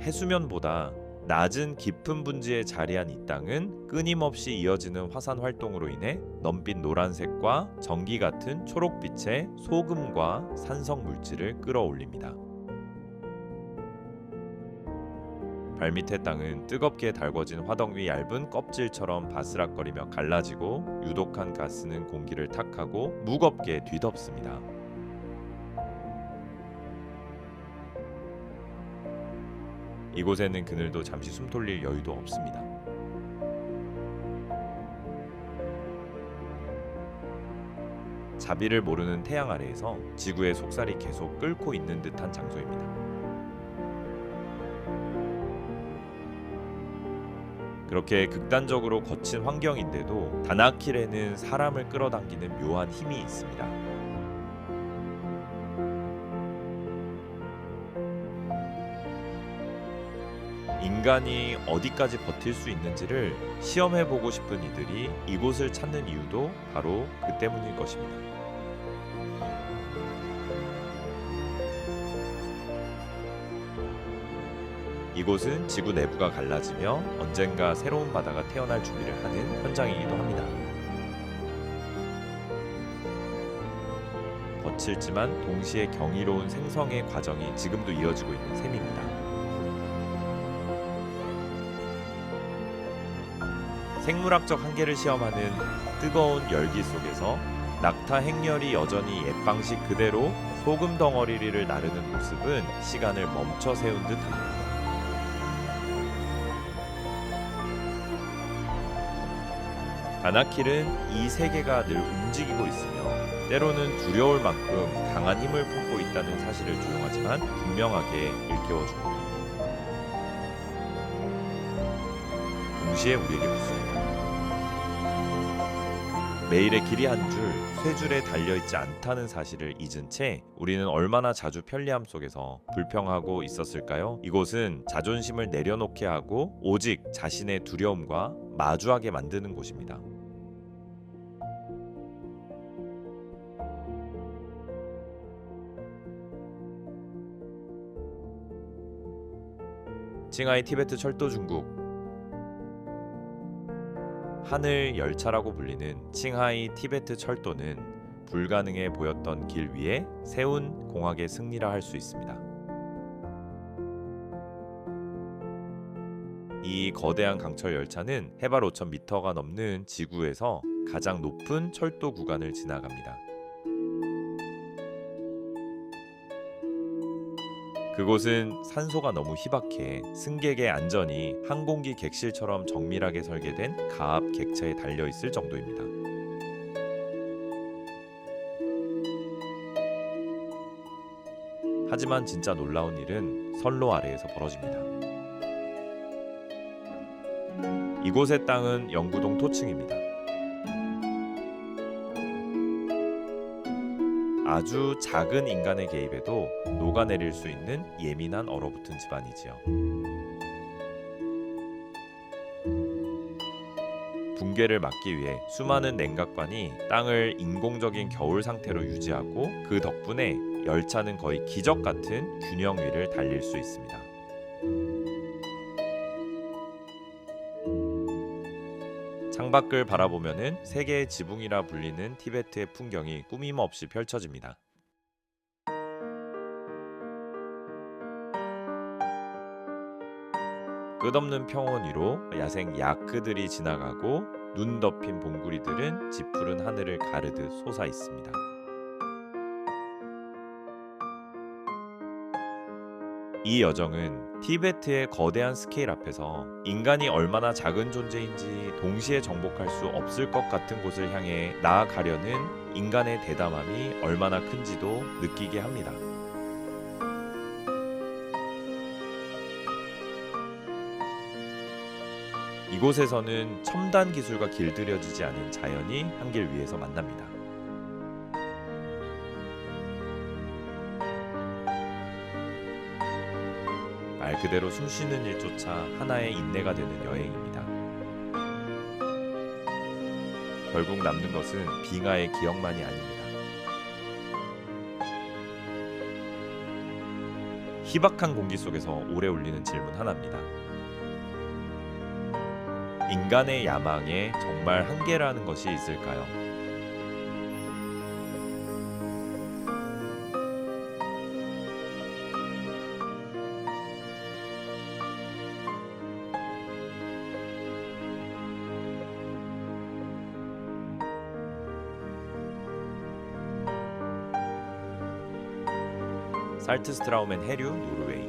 해수면보다 낮은 깊은 분지에 자리한 이 땅은 끊임없이 이어지는 화산 활동으로 인해 넘빛 노란색과 전기 같은 초록빛의 소금과 산성 물질을 끌어올립니다. 발밑의 땅은 뜨겁게 달궈진 화덕 위 얇은 껍질처럼 바스락거리며 갈라지고 유독한 가스는 공기를 탁하고 무겁게 뒤덮습니다. 이곳에는 그늘도 잠시 숨 돌릴 여유도 없습니다. 자비를 모르는 태양 아래에서 지구의 속살이 계속 끓고 있는 듯한 장소입니다. 그렇게 극단적으로 거친 환경인데도 다나킬에는 사람을 끌어당기는 묘한 힘이 있습니다. 인간이 어디까지 버틸 수 있는지를 시험해보고 싶은 이들이 이곳을 찾는 이유도 바로 그 때문일 것입니다. 이곳은 지구 내부가 갈라지며 언젠가 새로운 바다가 태어날 준비를 하는 현장이기도 합니다. 거칠지만 동시에 경이로운 생성의 과정이 지금도 이어지고 있는 셈입니다. 생물학적 한계를 시험하는 뜨거운 열기 속에서 낙타 행렬이 여전히 옛 방식 그대로 소금 덩어리를 나르는 모습은 시간을 멈춰 세운 듯합니다. 다나킬은 이 세계가 늘 움직이고 있으며 때로는 두려울 만큼 강한 힘을 품고 있다는 사실을 조용하지만 분명하게 일깨워줍니다. 동시에 우리에게 묻습니다. 매일의 길이 한 줄, 세 줄에 달려있지 않다는 사실을 잊은 채 우리는 얼마나 자주 편리함 속에서 불평하고 있었을까요? 이곳은 자존심을 내려놓게 하고 오직 자신의 두려움과 마주하게 만드는 곳입니다. 칭하이 티베트 철도 중국 하늘 열차라고 불리는 칭하이 티베트 철도는 불가능해 보였던 길 위에 세운 공학의 승리라 할 수 있습니다. 이 거대한 강철 열차는 해발 5,000m가 넘는 지구에서 가장 높은 철도 구간을 지나갑니다. 그곳은 산소가 너무 희박해 승객의 안전이 항공기 객실처럼 정밀하게 설계된 가압 객차에 달려있을 정도입니다. 하지만 진짜 놀라운 일은 선로 아래에서 벌어집니다. 이곳의 땅은 영구동 토층입니다. 아주 작은 인간의 개입에도 녹아내릴 수 있는 예민한 얼어붙은 집안이지요. 붕괴를 막기 위해 수많은 냉각관이 땅을 인공적인 겨울 상태로 유지하고 그 덕분에 열차는 거의 기적 같은 균형 위를 달릴 수 있습니다. 창밖을 바라보면은 세계의 지붕이라 불리는 티베트의 풍경이 꾸밈없이 펼쳐집니다. 끝없는 평원 위로 야생 야크들이 지나가고 눈 덮인 봉구리들은 짙푸른 하늘을 가르듯 솟아 있습니다. 이 여정은 티베트의 거대한 스케일 앞에서 인간이 얼마나 작은 존재인지 동시에 정복할 수 없을 것 같은 곳을 향해 나아가려는 인간의 대담함이 얼마나 큰지도 느끼게 합니다. 이곳에서는 첨단 기술과 길들여지지 않은 자연이 한길 위에서 만납니다. 말 그대로 숨쉬는 일조차 하나의 인내가 되는 여행입니다. 결국 남는 것은 빙하의 기억만이 아닙니다. 희박한 공기 속에서 오래 울리는 질문 하나입니다. 인간의 야망에 정말 한계라는 것이 있을까요? 살트스트라우멘 해류, 노르웨이.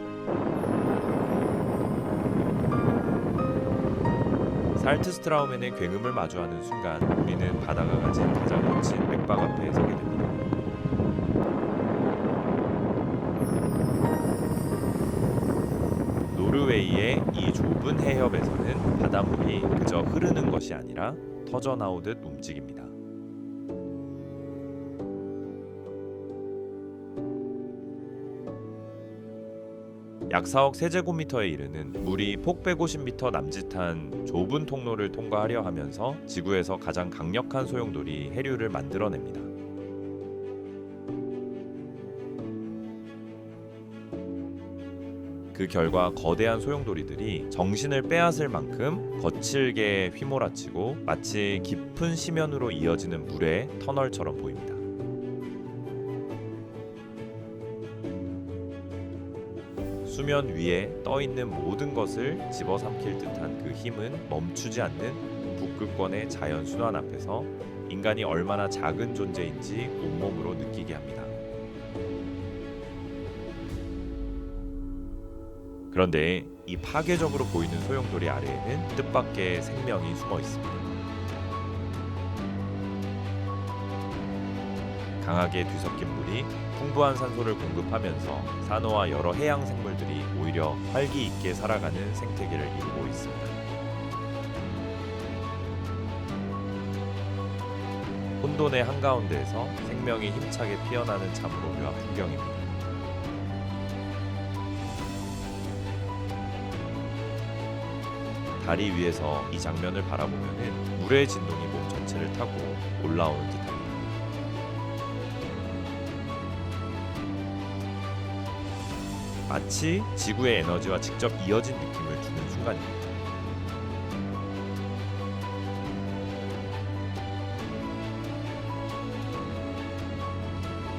살트스트라우멘의 굉음을 마주하는 순간 우리는 바다가 가진 가장 거친 맥박 앞에 서게 됩니다. 노르웨이의 이 좁은 해협에서는 바닷물이 그저 흐르는 것이 아니라 터져나오듯 움직입니다. 약 4억 세제곱미터에 이르는 물이 폭 150m 남짓한 좁은 통로를 통과하려 하면서 지구에서 가장 강력한 소용돌이 해류를 만들어냅니다. 그 결과 거대한 소용돌이들이 정신을 빼앗을 만큼 거칠게 휘몰아치고 마치 깊은 심연으로 이어지는 물의 터널처럼 보입니다. 수면 위에 떠있는 모든 것을 집어삼킬 듯한 그 힘은 멈추지 않는 북극권의 자연순환 앞에서 인간이 얼마나 작은 존재인지 온몸으로 느끼게 합니다. 그런데 이 파괴적으로 보이는 소용돌이 아래에는 뜻밖의 생명이 숨어 있습니다. 강하게 뒤섞인 물이 풍부한 산소를 공급하면서 산호와 여러 해양 생물들이 오히려 활기 있게 살아가는 생태계를 이루고 있습니다. 혼돈의 한가운데에서 생명이 힘차게 피어나는 참으로 묘한 풍경입니다. 다리 위에서 이 장면을 바라보면 물의 진동이 몸 전체를 타고 올라오는 듯합니다. 마치 지구의 에너지와 직접 이어진 느낌을 주는 순간입니다.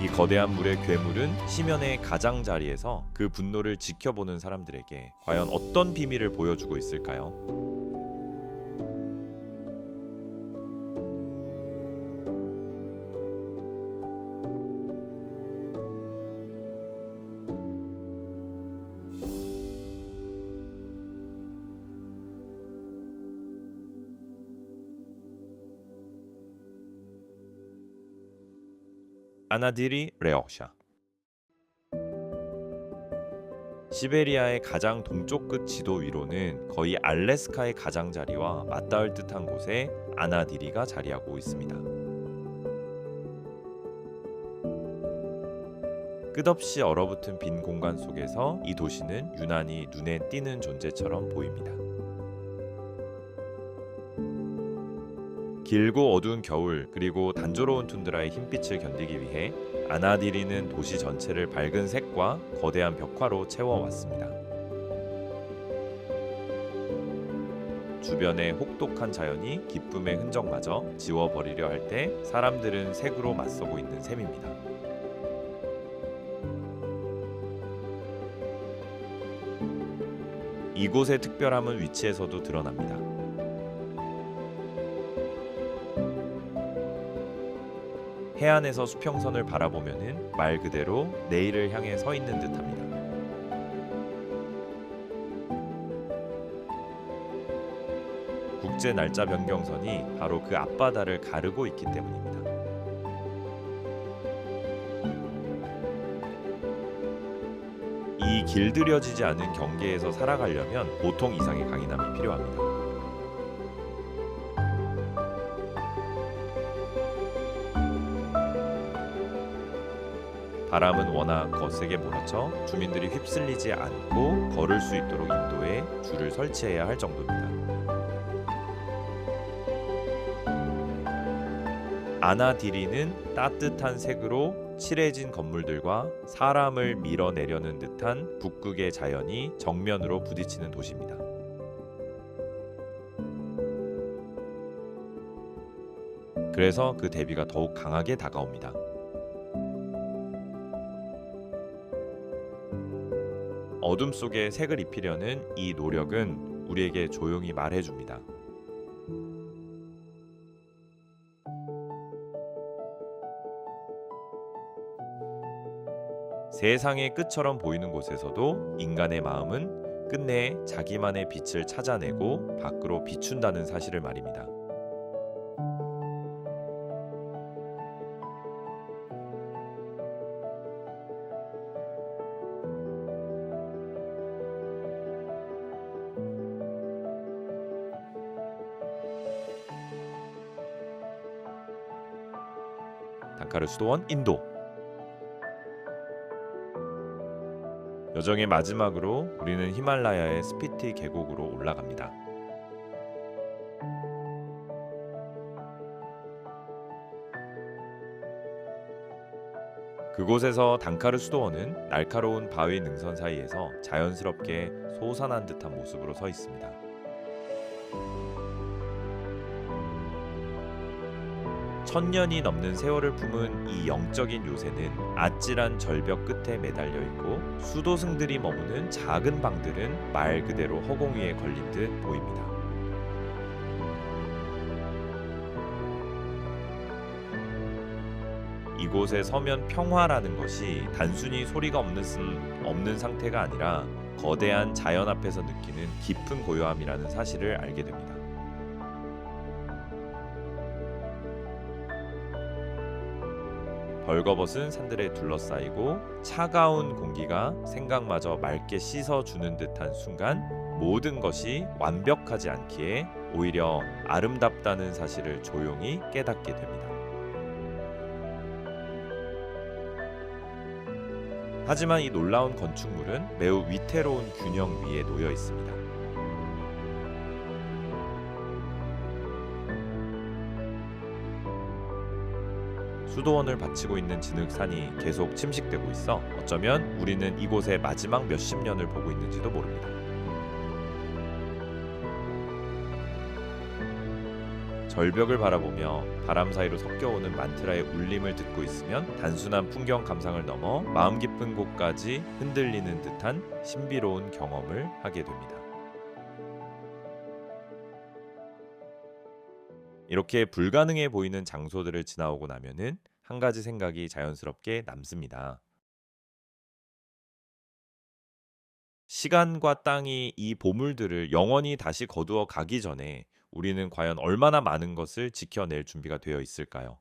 이 거대한 물의 괴물은 심연의 가장자리에서 그 분노를 지켜보는 사람들에게 과연 어떤 비밀을 보여주고 있을까요? 아나디리 레오샤. 시베리아의 가장 동쪽 끝 지도 위로는 거의 알래스카의 가장자리와 맞닿을 듯한 곳에 아나디리가 자리하고 있습니다. 끝없이 얼어붙은 빈 공간 속에서 이 도시는 유난히 눈에 띄는 존재처럼 보입니다. 길고 어두운 겨울 그리고 단조로운 툰드라의 흰빛을 견디기 위해 아나디리는 도시 전체를 밝은 색과 거대한 벽화로 채워왔습니다. 주변의 혹독한 자연이 기쁨의 흔적마저 지워버리려 할 때 사람들은 색으로 맞서고 있는 셈입니다. 이곳의 특별함은 위치에서도 드러납니다. 해안에서 수평선을 바라보면은 말 그대로 내일을 향해 서 있는 듯합니다. 국제 날짜 변경선이 바로 그 앞바다를 가르고 있기 때문입니다. 이 길들여지지 않은 경계에서 살아가려면 보통 이상의 강인함이 필요합니다. 바람은 워낙 거세게 몰아쳐 주민들이 휩쓸리지 않고 걸을 수 있도록 인도에 줄을 설치해야 할 정도입니다. 아나디리는 따뜻한 색으로 칠해진 건물들과 사람을 밀어내려는 듯한 북극의 자연이 정면으로 부딪히는 도시입니다. 그래서 그 대비가 더욱 강하게 다가옵니다. 어둠 속에 색을 입히려는 이 노력은 우리에게 조용히 말해줍니다. 세상의 끝처럼 보이는 곳에서도 인간의 마음은 끝내 자기만의 빛을 찾아내고 밖으로 비춘다는 사실을 말입니다. 단카르 수도원 인도. 여정의 마지막으로 우리는 히말라야의 스피티 계곡으로 올라갑니다. 그곳에서 단카르 수도원은 날카로운 바위 능선 사이에서 자연스럽게 솟아난 듯한 모습으로 서 있습니다. 천년이 넘는 세월을 품은 이 영적인 요새는 아찔한 절벽 끝에 매달려 있고 수도승들이 머무는 작은 방들은 말 그대로 허공 위에 걸린 듯 보입니다. 이곳에 서면 평화라는 것이 단순히 소리가 없는 상태가 아니라 거대한 자연 앞에서 느끼는 깊은 고요함이라는 사실을 알게 됩니다. 벌거벗은 산들에 둘러싸이고 차가운 공기가 생각마저 맑게 씻어주는 듯한 순간 모든 것이 완벽하지 않기에 오히려 아름답다는 사실을 조용히 깨닫게 됩니다. 하지만 이 놀라운 건축물은 매우 위태로운 균형 위에 놓여 있습니다. 수도원을 바치고 있는 진흙산이 계속 침식되고 있어 어쩌면 우리는 이곳의 마지막 몇십 년을 보고 있는지도 모릅니다. 절벽을 바라보며 바람 사이로 섞여오는 만트라의 울림을 듣고 있으면 단순한 풍경 감상을 넘어 마음 깊은 곳까지 흔들리는 듯한 신비로운 경험을 하게 됩니다. 이렇게 불가능해 보이는 장소들을 지나오고 나면은 한 가지 생각이 자연스럽게 남습니다. 시간과 땅이 이 보물들을 영원히 다시 거두어 가기 전에 우리는 과연 얼마나 많은 것을 지켜낼 준비가 되어 있을까요?